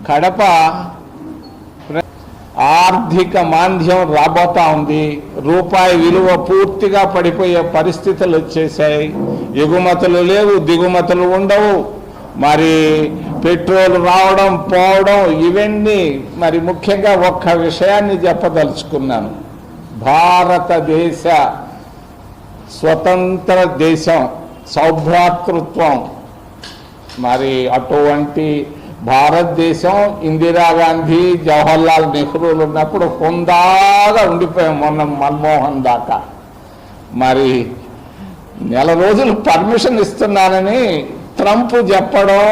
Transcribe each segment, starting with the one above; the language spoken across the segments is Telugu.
కడప ఆర్థిక మాంద్యం రాబోతా ఉంది. రూపాయి విలువ పూర్తిగా పడిపోయే పరిస్థితులు వచ్చేసాయి. ఎగుమతులు లేవు, దిగుమతులు ఉండవు. మరి పెట్రోల్ రావడం పోవడం ఇవన్నీ. మరి ముఖ్యంగా ఒక్క విషయాన్ని చెప్పదలుచుకున్నాను. భారతదేశ స్వతంత్ర దేశం, సౌభ్రాతృత్వం, మరి అటువంటి భారతదేశం ఇందిరాగాంధీ, జవహర్లాల్ నెహ్రూలు ఉన్నప్పుడు హుందాగా ఉండిపోయాం. మొన్న మన్మోహన్ దాకా మరి నెల రోజులు పర్మిషన్ ఇస్తున్నానని ట్రంప్ చెప్పడం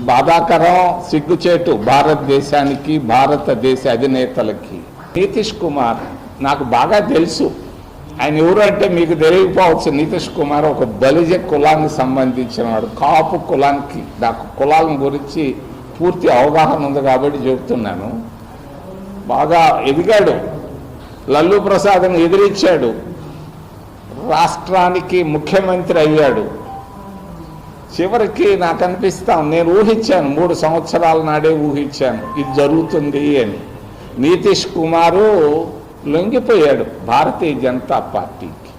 బాధాకరం, సిగ్గుచేటు భారతదేశానికి, భారతదేశ అధినేతలకి. నితీష్ కుమార్ నాకు బాగా తెలుసు. ఆయన ఎవరు అంటే మీకు తెలియకపోవచ్చు. నితీష్ కుమార్ ఒక బలిజ కులానికి సంబంధించిన వాడు, కాపు కులానికి. నాకు కులాల గురించి పూర్తి అవగాహన ఉంది కాబట్టి చెబుతున్నాను. బాగా ఎదిగాడు, లల్లు ప్రసాద్ని ఎదిరించాడు, రాష్ట్రానికి ముఖ్యమంత్రి అయ్యాడు. చివరికి నాకు అనిపిస్తాం, నేను ఊహించాను, 3 సంవత్సరాల నాడే ఊహించాను ఇది జరుగుతుంది అని. నితీష్ కుమారు లొంగిపోయాడు భారతీయ జనతా పార్టీకి.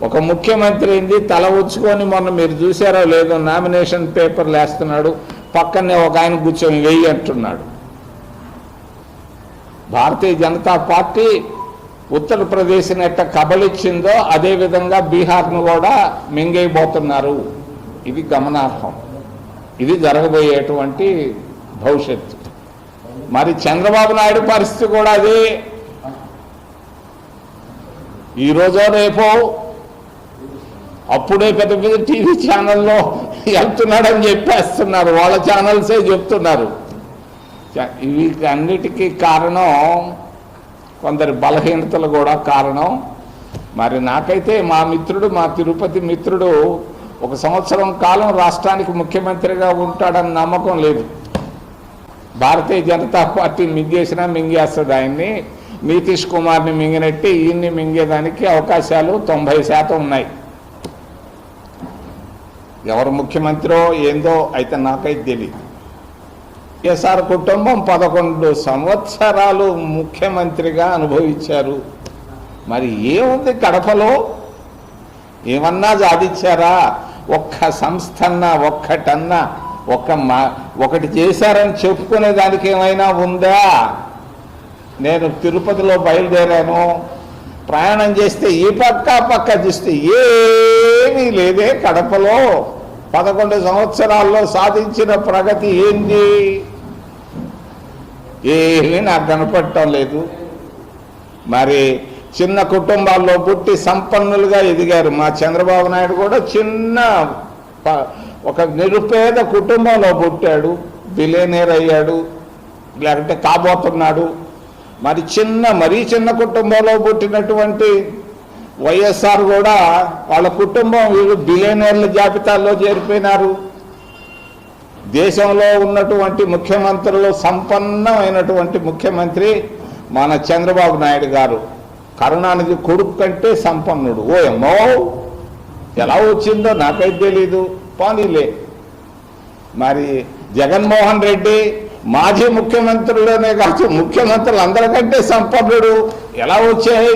ఒక ముఖ్యమంత్రి ఏంది తల ఉంచుకొని, మొన్న మీరు చూసారో లేదో, నామినేషన్ పేపర్లు వేస్తున్నాడు, పక్కనే ఒక ఆయన కూర్చొని వెయ్యి అంటున్నాడు. భారతీయ జనతా పార్టీ ఉత్తరప్రదేశ్ని ఎట్ట కబలిచ్చిందో అదేవిధంగా బీహార్ను కూడా మింగైపోతున్నారు. ఇది గమనార్హం. ఇది జరగబోయేటువంటి భవిష్యత్తు. మరి చంద్రబాబు నాయుడు పరిస్థితి కూడా అదే. ఈరోజో రేపో అప్పుడే పెద్ద పెద్ద టీవీ ఛానల్లో వెళ్తున్నాడని చెప్పేస్తున్నారు, వాళ్ళ ఛానల్సే చెప్తున్నారు. ఇవి అన్నిటికీ కారణం కొందరి బలహీనతలు కూడా కారణం. మరి నాకైతే మా మిత్రుడు, మా తిరుపతి మిత్రుడు 1 సంవత్సరం కాలం రాష్ట్రానికి ముఖ్యమంత్రిగా ఉంటాడని నమ్మకం లేదు. భారతీయ జనతా పార్టీ మింగేసినా మింగేస్తుంది ఆయన్ని. నితీష్ కుమార్ని మింగినట్టే ఈయన్ని మింగేదానికి అవకాశాలు 90% ఉన్నాయి. ఎవరు ముఖ్యమంత్రో ఏందో అయితే నాకైతే తెలియదు. వైఎస్ఆర్ కుటుంబం 11 సంవత్సరాలు ముఖ్యమంత్రిగా అనుభవించారు. మరి ఏముంది కడపలో? ఏమన్నా సాధించారా? ఒక్క సంస్థన్నా, ఒక్కటన్నా, ఒకటి చేశారని చెప్పుకునే దానికి ఏమైనా ఉందా? నేను తిరుపతిలో బయలుదేరాను, ప్రయాణం చేస్తే ఈ పక్క చూస్తే ఏమీ లేదే. కడపలో 11 సంవత్సరాల్లో సాధించిన ప్రగతి ఏంది? ఏమీ నాకు కనపడటం లేదు. మరి చిన్న కుటుంబాల్లో పుట్టి సంపన్నులుగా ఎదిగారు. మా చంద్రబాబు నాయుడు కూడా చిన్న ఒక నిరుపేద కుటుంబంలో పుట్టాడు, బిలియనీర్ అయ్యాడు, లేకపోతే కాబోతున్నాడు. మరి మరీ చిన్న కుటుంబంలో పుట్టినటువంటి వైఎస్ఆర్ కూడా వాళ్ళ కుటుంబం వీళ్ళు బిలియనీర్ల జాబితాల్లో చేరిపోయినారు. దేశంలో ఉన్నటువంటి ముఖ్యమంత్రులు సంపన్నమైనటువంటి ముఖ్యమంత్రి మన చంద్రబాబు నాయుడు గారు. కరుణానిధి కొడుకు కంటే సంపన్నుడు. ఏమో ఎలా వచ్చిందో నాకైతే తెలీదు. పోనీలే. మరి జగన్మోహన్ రెడ్డి మాజీ ముఖ్యమంత్రులనే కాదు, ముఖ్యమంత్రులు అందరికంటే సంపన్నుడు. ఎలా వచ్చాయి?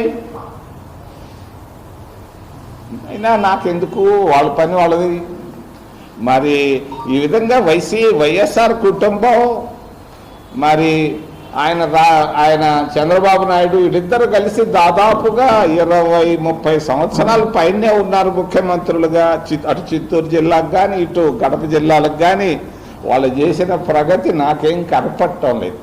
అయినా నాకెందుకు, వాళ్ళ పని వాళ్ళది. మరి ఈ విధంగా వైఎస్ఆర్ కుటుంబం, మరి ఆయన చంద్రబాబు నాయుడు వీళ్ళిద్దరు కలిసి దాదాపుగా 20-30 సంవత్సరాల పైనే ఉన్నారు ముఖ్యమంత్రులుగా. అటు చిత్తూరు జిల్లాకు కానీ, ఇటు కడప జిల్లాలకు కానీ వాళ్ళు చేసిన ప్రగతి నాకేం కనపడటం లేదు.